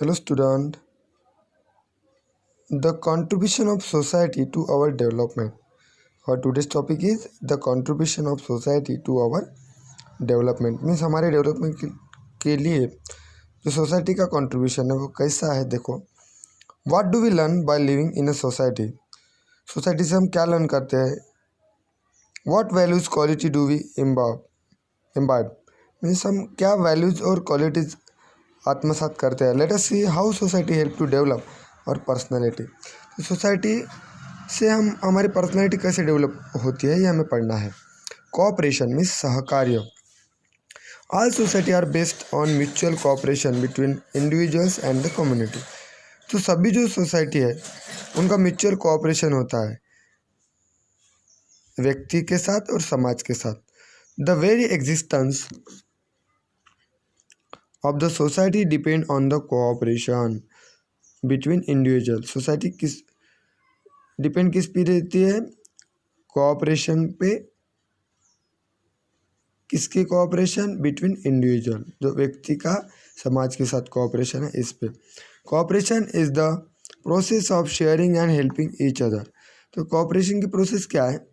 Hello student, the contribution of society to our development. Our today's topic is the contribution of society to our development. Means हमारे development के लिए जो society का contribution है वो कैसा है। देखो, what do we learn by living in a society. Society से हम क्या लर्न करते हैं। What values quality do we imbibe means हम क्या वैल्यूज़ और क्वालिटीज़ आत्मसात करते हैं। Let us see how society help to develop our personality. तो सोसाइटी से हम हमारी पर्सनैलिटी कैसे डेवलप होती है ये हमें पढ़ना है। कोऑपरेशन मीन्स सहकार्य। All society are based on mutual cooperation between individuals and the community. तो सभी जो सोसाइटी है उनका म्यूचुअल कोऑपरेशन होता है व्यक्ति के साथ और समाज के साथ। The very existence of the society depend on the cooperation between individual। Society किस डिपेंड किस पे रहती है, कोऑपरेशन पे। किसकी कोऑपरेशन? बिटवीन इंडिविजुअल, जो व्यक्ति का समाज के साथ कोऑपरेशन है इस पे। Cooperation is the process of sharing and helping each other. तो कोऑपरेशन की प्रोसेस क्या है?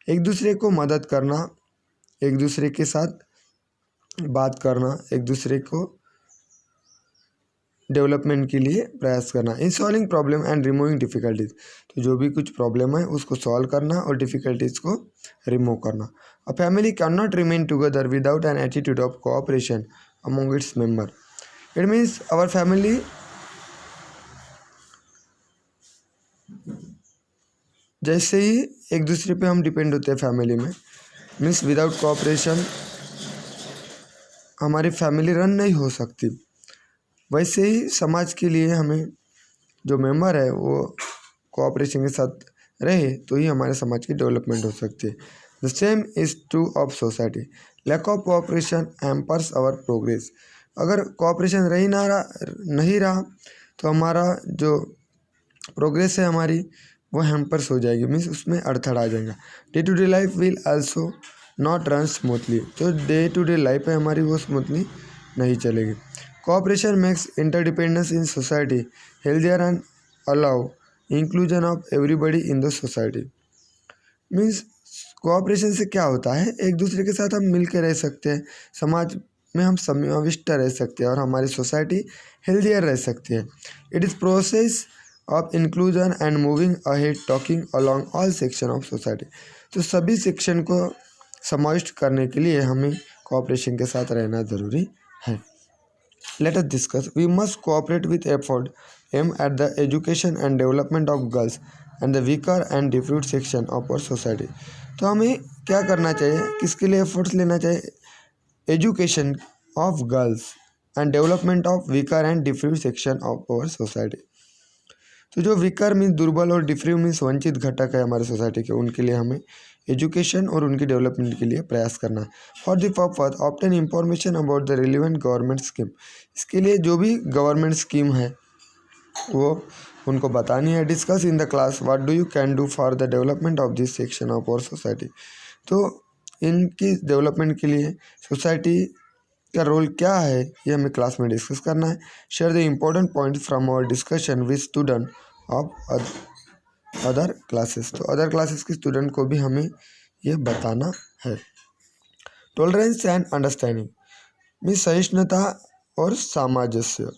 एक दूसरे को मदद करना, एक दूसरे के साथ बात करना, एक दूसरे को डेवलपमेंट के लिए प्रयास करना। In solving problem and removing difficulties. तो जो भी कुछ प्रॉब्लम है उसको सॉल्व करना और डिफ़िकल्टीज़ को रिमूव करना। A family can not remain together without an attitude of cooperation among its member. It means our family जैसे ही एक दूसरे पे हम डिपेंड होते हैं फैमिली में, मीन्स विदाउट कोऑपरेशन हमारी फैमिली रन नहीं हो सकती। वैसे ही समाज के लिए हमें जो मेंबर है वो कोऑपरेशन के साथ रहे तो ही हमारे समाज की डेवलपमेंट हो सकती है। The same is true of society. Lack of cooperation hampers our progress. अगर कोऑपरेशन नहीं रहा तो हमारा जो प्रोग्रेस है हमारी वो हैम्पर्स हो जाएगी, मीन्स उसमें अड़थड़ा आ जाएगा। Day to day life will also not run smoothly. तो डे टू डे लाइफ है हमारी वो स्मूथली नहीं चलेगी। Cooperation makes interdependence in society healthier and allow inclusion of everybody in the society। Means cooperation से क्या होता है, एक दूसरे के साथ हम मिल के रह सकते हैं, समाज में हम समाविष्ट रह सकते हैं और हमारी सोसाइटी हेल्थियर रह सकती है। It is process of inclusion and moving ahead talking along all section of society. तो सभी सेक्शन को समाविष्ट करने के लिए हमें कोऑपरेशन के साथ रहना ज़रूरी है। Let us discuss. We must cooperate with effort aimed at the education and development of girls and the weaker and deprived section of our society। तो हमें क्या करना चाहिए, किसके लिए एफर्ट्स लेना चाहिए? Education of girls and development of weaker and deprived section of our society. तो जो वीकर मीन्स दुर्बल और डिप्रीव मीन्स वंचित घटक है हमारे सोसाइटी के, उनके लिए हमें एजुकेशन और उनकी डेवलपमेंट के लिए प्रयास करना है। For the purpose obtain information about the relevant government scheme. इसके लिए जो भी गवर्नमेंट स्कीम है वो उनको बतानी है। Discuss in the class what do you can do for the development of this section of our society. तो इनकी डेवलपमेंट के लिए सोसाइटी का रोल क्या है ये हमें क्लास में डिस्कस करना है। Share the important point from our discussion with student of other classes. तो अदर क्लासेस के स्टूडेंट को भी हमें ये बताना है। टॉलरेंस एंड अंडरस्टैंडिंग मीन्स सहिष्णुता और सामंजस्य।